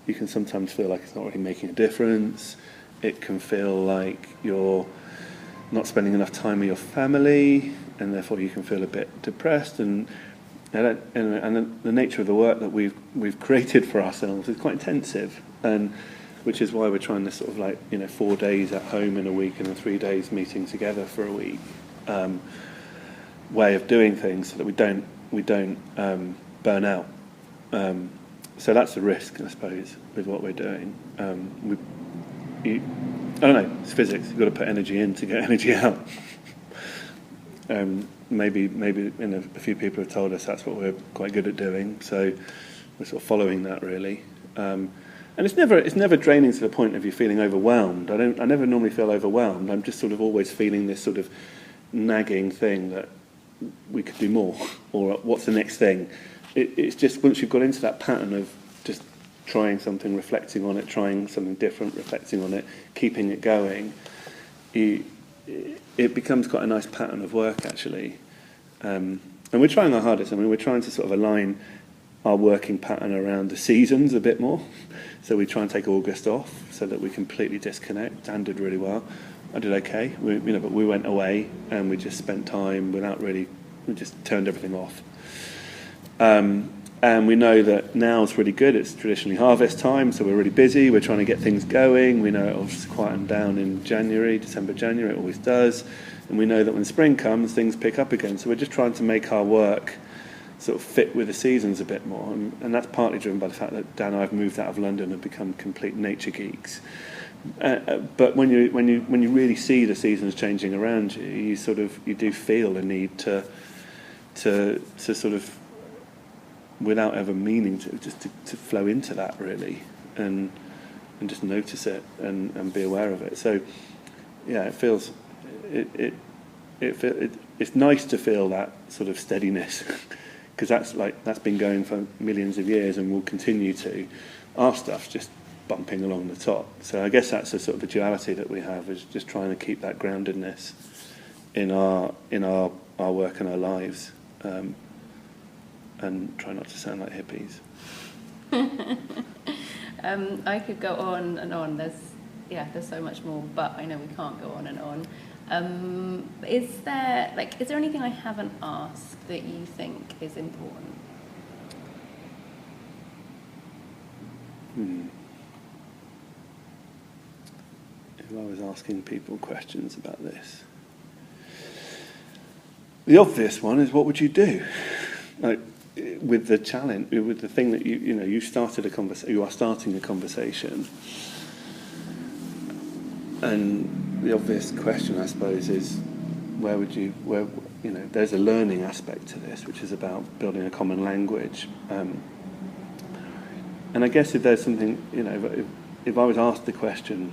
B: You can sometimes feel like it's not really making a difference. It can feel like you're not spending enough time with your family, and therefore you can feel a bit depressed. And the nature of the work that we've created for ourselves is quite intensive, and which is why we're trying this sort of like 4 days at home in a week and then 3 days meeting together for a week way of doing things, so that we don't burn out. So that's the risk, I suppose, with what we're doing. I don't know. It's physics. You've got to put energy in to get energy out. Maybe a few people have told us that's what we're quite good at doing, so we're sort of following that really. And it's never draining to the point of you feeling overwhelmed. I never normally feel overwhelmed. I'm just sort of always feeling this sort of nagging thing that we could do more, or what's the next thing. It's just once you've got into that pattern of just trying something, reflecting on it, trying something different, reflecting on it, keeping it going, it becomes quite a nice pattern of work, actually. And we're trying our hardest. I mean, we're trying to sort of align our working pattern around the seasons a bit more. So we try and take August off so that we completely disconnect. Dan did really well. I did okay. But we went away and we just spent time we just turned everything off. And we know that now is really good. It's traditionally harvest time, so we're really busy. We're trying to get things going. We know it'll just quieten down in December, January. It always does. And we know that when spring comes, things pick up again. So we're just trying to make our work sort of fit with the seasons a bit more, and that's partly driven by the fact that Dan and I have moved out of London and become complete nature geeks. But when you really see the seasons changing around you, you do feel a need to sort of, without ever meaning to flow into that really, and just notice it and be aware of it. So yeah, it feels it's nice to feel that sort of steadiness, because that's been going for millions of years and will continue to. Our stuff's just bumping along the top. So I guess that's a sort of a duality that we have, is just trying to keep that groundedness in our work and our lives, and try not to sound like hippies.
A: I could go on and on. There's so much more, but I know we can't go on and on. Is there anything I haven't asked that you think is important?
B: If I was asking people questions about this, the obvious one is, what would you do? Like, with the challenge, with the thing that you started a conversation, you are starting a conversation, and the obvious question, I suppose, is there's a learning aspect to this, which is about building a common language, and I guess if there's something, if I was asked the question,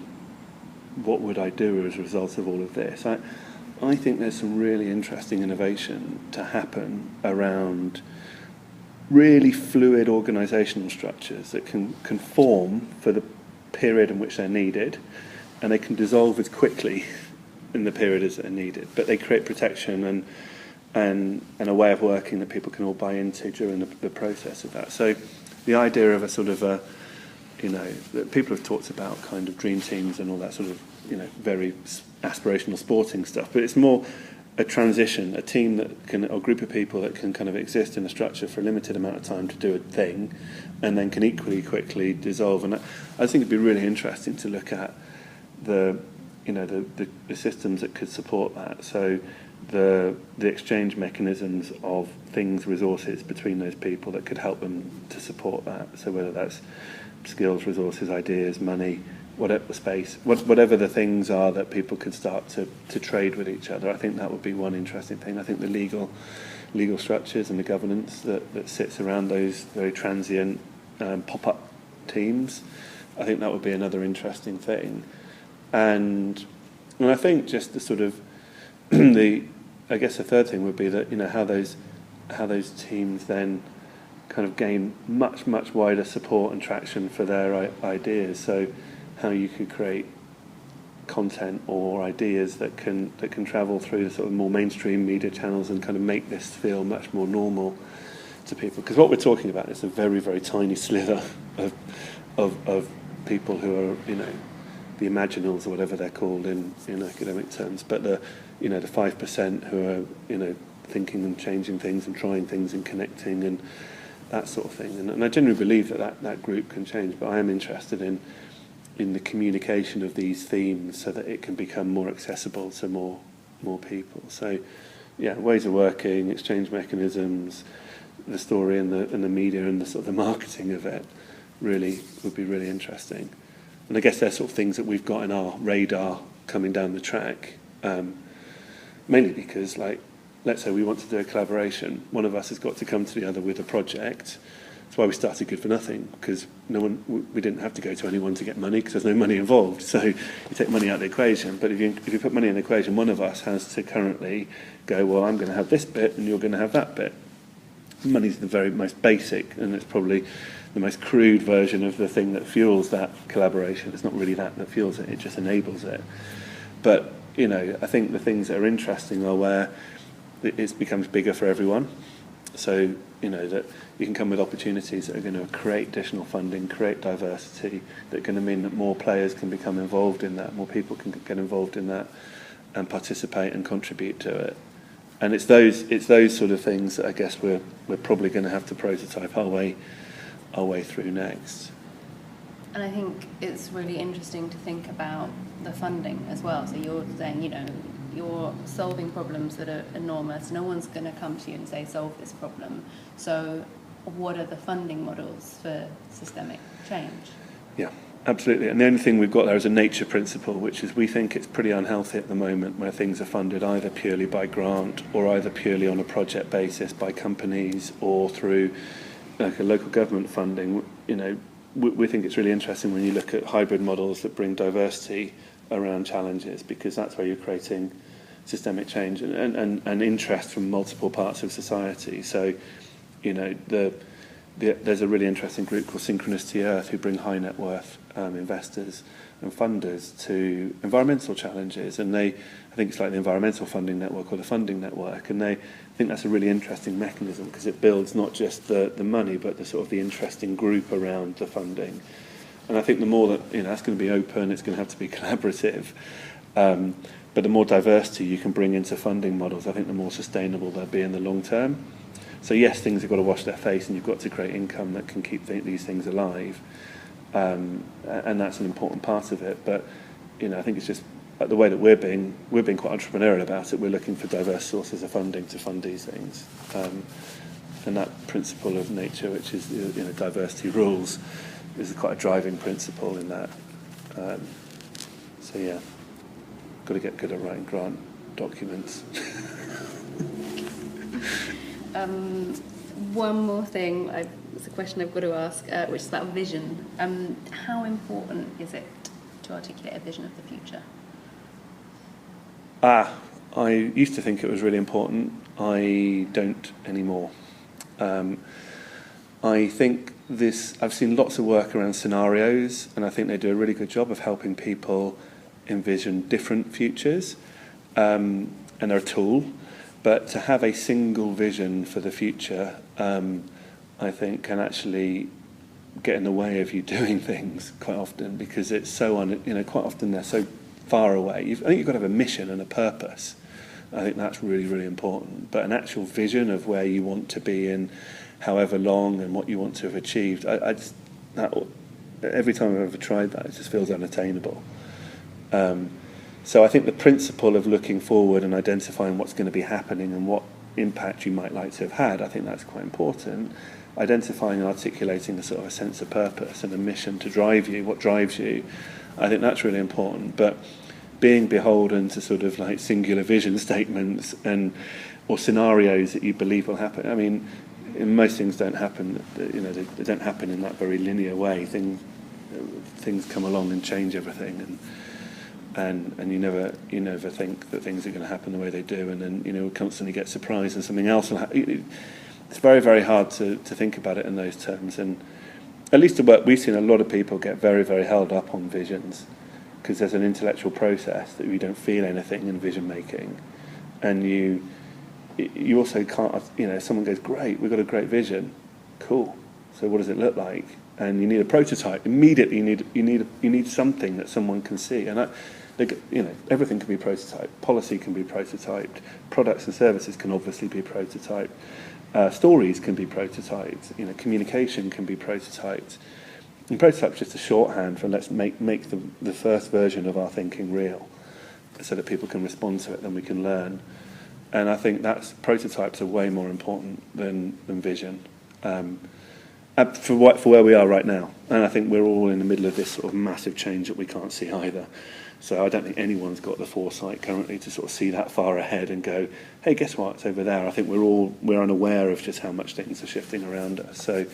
B: what would I do as a result of all of this, I think there's some really interesting innovation to happen around really fluid organisational structures that can form for the period in which they're needed, and they can dissolve as quickly in the period as they're needed. But they create protection and a way of working that people can all buy into during the process of that. So the idea of a sort of that people have talked about kind of dream teams and all that sort of, very aspirational sporting stuff, but it's more a transition, a team that can, or a group of people that can kind of exist in a structure for a limited amount of time to do a thing, and then can equally quickly dissolve. And I think it'd be really interesting to look at the systems that could support that. So the exchange mechanisms of things, resources between those people that could help them to support that. So whether that's skills, resources, ideas, money, whatever space, whatever the things are that people could start to trade with each other, I think that would be one interesting thing. I think the legal structures and the governance that sits around those very transient pop-up teams, I think that would be another interesting thing. And I think just the sort of I guess the third thing would be that how those teams then kind of gain much wider support and traction for their ideas. So how you could create content or ideas that can travel through the sort of more mainstream media channels and kind of make this feel much more normal to people. Because what we're talking about is a very, very tiny sliver of people who are, the imaginals or whatever they're called in academic terms, but the 5% who are thinking and changing things and trying things and connecting and that sort of thing. And I genuinely believe that group can change, but I am interested in the communication of these themes so that it can become more accessible to more people. So yeah, ways of working, exchange mechanisms, the story and the media and the sort of the marketing of it really would be really interesting. And I guess they're sort of things that we've got in our radar coming down the track, mainly because, let's say we want to do a collaboration. One of us has got to come to the other with a project. That's why we started Good for Nothing, because we didn't have to go to anyone to get money, because there's no money involved. So you take money out of the equation. But if you put money in the equation, one of us has to currently go, well, I'm going to have this bit and you're going to have that bit. Money's the very most basic, and it's probably the most crude version of the thing that fuels that collaboration. It's not really that fuels it, it just enables it. But, I think the things that are interesting are where it becomes bigger for everyone. So, that you can come with opportunities that are going to create additional funding, create diversity, that are going to mean that more players can become involved in that, more people can get involved in that and participate and contribute to it. And it's those sort of things that I guess we're probably going to have to prototype our way through next.
A: And I think it's really interesting to think about the funding as well. So you're saying, you're solving problems that are enormous. No one's going to come to you and say, solve this problem. So what are the funding models for systemic change?
B: Yeah, absolutely. And the only thing we've got there is a nature principle, which is we think it's pretty unhealthy at the moment where things are funded either purely by grant or either purely on a project basis by companies or through like a local government funding. You know, we think it's really interesting when you look at hybrid models that bring diversity around challenges, because that's where you're creating systemic change and interest from multiple parts of society. So, you know, there's a really interesting group called Synchronicity Earth who bring high net worth investors and funders to environmental challenges, and I think it's like the Environmental Funding Network or the Funding Network, and they think that's a really interesting mechanism because it builds not just the money but the sort of the interesting group around the funding. And I think the more that, you know, that's going to be open, it's going to have to be collaborative, but the more diversity you can bring into funding models, I think the more sustainable they'll be in the long term. So yes, things have got to wash their face and you've got to create income that can keep these things alive, and that's an important part of it. But, you know, I think it's just the way that we're being quite entrepreneurial about it. We're looking for diverse sources of funding to fund these things, and that principle of nature, which is, you know, diversity rules, is quite a driving principle in that. So yeah, got to get good at writing grant documents.
A: One more thing, it's a question I've got to ask, which is about vision. How important is it to articulate a vision of the future?
B: I used to think it was really important. I don't anymore. I think I've seen lots of work around scenarios, and I think they do a really good job of helping people envision different futures, and they're a tool. But to have a single vision for the future, I think, can actually get in the way of you doing things quite often, because it's so quite often they're so far away. I think you've got to have a mission and a purpose. I think that's really, really important. But an actual vision of where you want to be in however long and what you want to have achieved, every time I've ever tried that, it just feels unattainable. So I think the principle of looking forward and identifying what's going to be happening and what impact you might like to have had, I think that's quite important. Identifying and articulating a sort of a sense of purpose and a mission to drive you, what drives you, I think that's really important. But being beholden to sort of like singular vision statements or scenarios that you believe will happen, I mean, most things don't happen, you know, they don't happen in that very linear way. Things come along and change everything, and you never think that things are going to happen the way they do, and then, you know, constantly get surprised and something else will happen. It's very, very hard to think about it in those terms, and at least at work we've seen a lot of people get very, very held up on visions because there's an intellectual process that you don't feel anything in vision making, and you also can't, you know, someone goes, great, we've got a great vision, cool, so what does it look like? And you need a prototype immediately. You need something that someone can see, and you know, everything can be prototyped. Policy can be prototyped. Products and services can obviously be prototyped. Stories can be prototyped. You know, communication can be prototyped. And prototype's just a shorthand for let's make the first version of our thinking real, so that people can respond to it, then we can learn. And I think prototypes are way more important than vision. For where we are right now. And I think we're all in the middle of this sort of massive change that we can't see either. So I don't think anyone's got the foresight currently to sort of see that far ahead and go, hey, guess what, it's over there. I think we're unaware of just how much things are shifting around us. So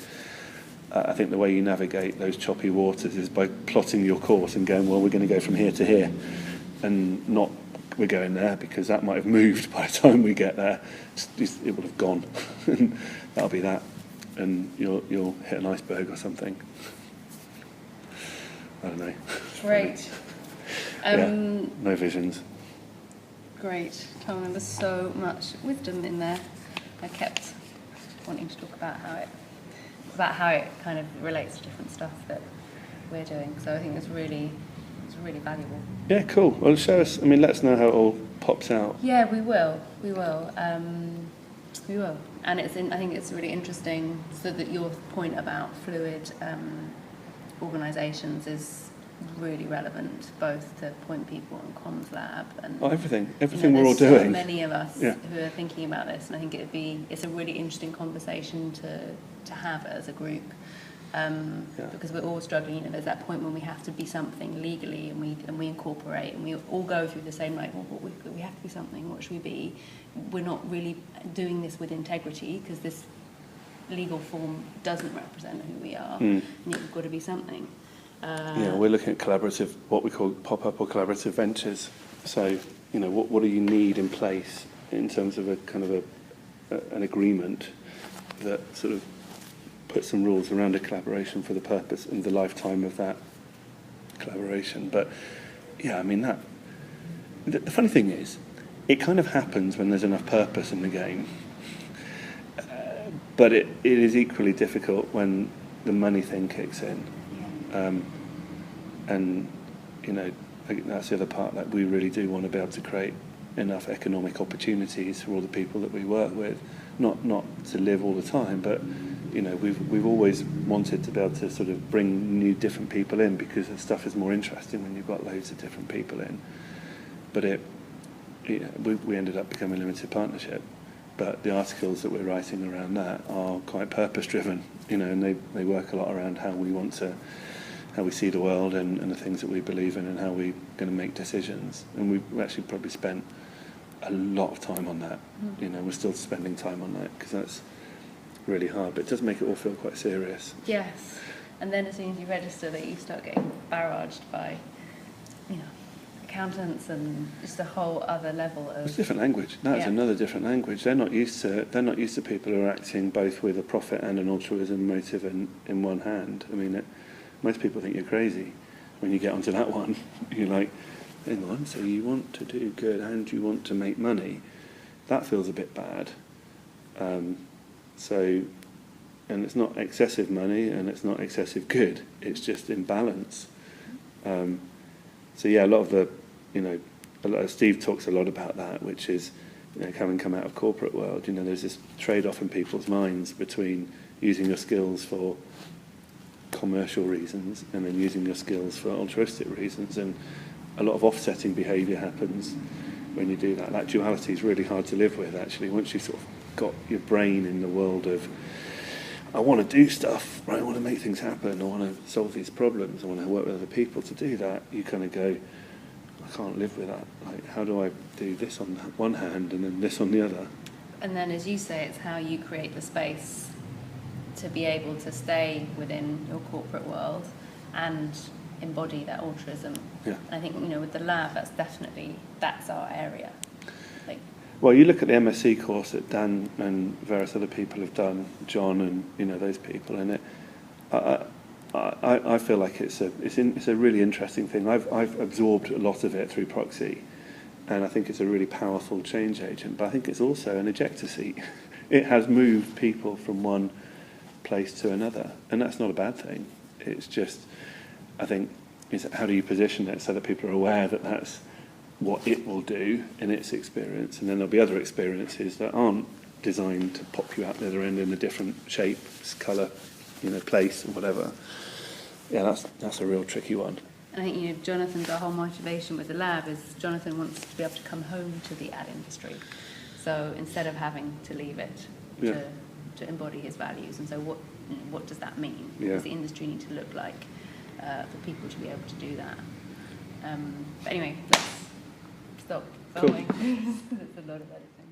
B: I think the way you navigate those choppy waters is by plotting your course and going, well, we're going to go from here to here, and not we're going there, because that might have moved by the time we get there. It will have gone. And that'll be that. And you'll hit an iceberg or something. I don't know.
A: Great.
B: Yeah, no visions.
A: Great. Tom, there was so much wisdom in there. I kept wanting to talk about how it kind of relates to different stuff that we're doing. So I think it's really valuable.
B: Yeah, cool. Well, show us. I mean, let us know how it all pops out.
A: Yeah, we will. We will. And I think it's really interesting, so that your point about fluid organisations is really relevant, both to Point People and Comms Lab and
B: everything
A: there's
B: we're all
A: so
B: doing.
A: many of us
B: Yeah.
A: who are thinking about this, and I think it's a really interesting conversation to have as a group. Because we're all struggling, you know, there's that point when we have to be something legally, and we incorporate, and we all go through the same, like, well, we have to be something, what should we be? We're not really doing this with integrity, because this legal form doesn't represent who we are, and you've got to be something.
B: We're looking at collaborative, what we call pop-up or collaborative ventures. So, you know, what do you need in place in terms of a kind of an agreement that sort of put some rules around a collaboration for the purpose and the lifetime of that collaboration. But yeah, I mean, the funny thing is, it kind of happens when there's enough purpose in the game. But it is equally difficult when the money thing kicks in. And, you know, I think that's the other part, that we really do want to be able to create enough economic opportunities for all the people that we work with, not to live all the time, but you know, we've always wanted to be able to sort of bring new different people in, because the stuff is more interesting when you've got loads of different people in. But we ended up becoming a limited partnership, but the articles that we're writing around that are quite purpose driven, you know, and they work a lot around how we see the world and the things that we believe in and how we're going to make decisions. And we've actually probably spent a lot of time on that. You know, we're still spending time on that because that's really hard, but it does make it all feel quite serious.
A: Yes, and then as soon as you register that, you start getting barraged by, you know, accountants and just a whole other level of...
B: It's a different language. That's another different language. They're not used to people who are acting both with a profit and an altruism motive in one hand. I mean, most people think you're crazy when you get onto that one. You're like, hang on, so you want to do good and you want to make money? That feels a bit bad. And it's not excessive money and it's not excessive good. It's just imbalance. So yeah, a lot of the, you know, Steve talks a lot about that, which is, you know, having come out of corporate world, you know, there's this trade-off in people's minds between using your skills for commercial reasons and then using your skills for altruistic reasons, and a lot of offsetting behaviour happens when you do that. That duality is really hard to live with, actually. Once you've sort of got your brain in the world of, I want to do stuff, right? I want to make things happen, I want to solve these problems, I want to work with other people to do that, you kind of go, I can't live with that. Like, how do I do this on one hand and then this on the other? And
A: then, as you say, it's how you create the space to be able to stay within your corporate world and embody that altruism.
B: Yeah.
A: And I think, you know, with the lab, that's our area. Like,
B: well, you look at the MSc course that Dan and various other people have done, John and, you know, those people, and I feel like it's a really interesting thing. I've absorbed a lot of it through Proxy, and I think it's a really powerful change agent. But I think it's also an ejector seat. It has moved people from one place to another, and that's not a bad thing. It's just, I think, is how do you position it so that people are aware that that's what it will do in its experience, and then there'll be other experiences that aren't designed to pop you out the other end in a different shape, colour, you know, place, or whatever. Yeah, that's a real tricky one.
A: And I think, you know, Jonathan's our whole motivation with the lab is Jonathan wants to be able to come home to the ad industry. So instead of having to leave it, to embody his values. And so what does that mean? What does the industry need to look like for people to be able to do that? But anyway, let's stop filming. Cool. It's a lot of editing.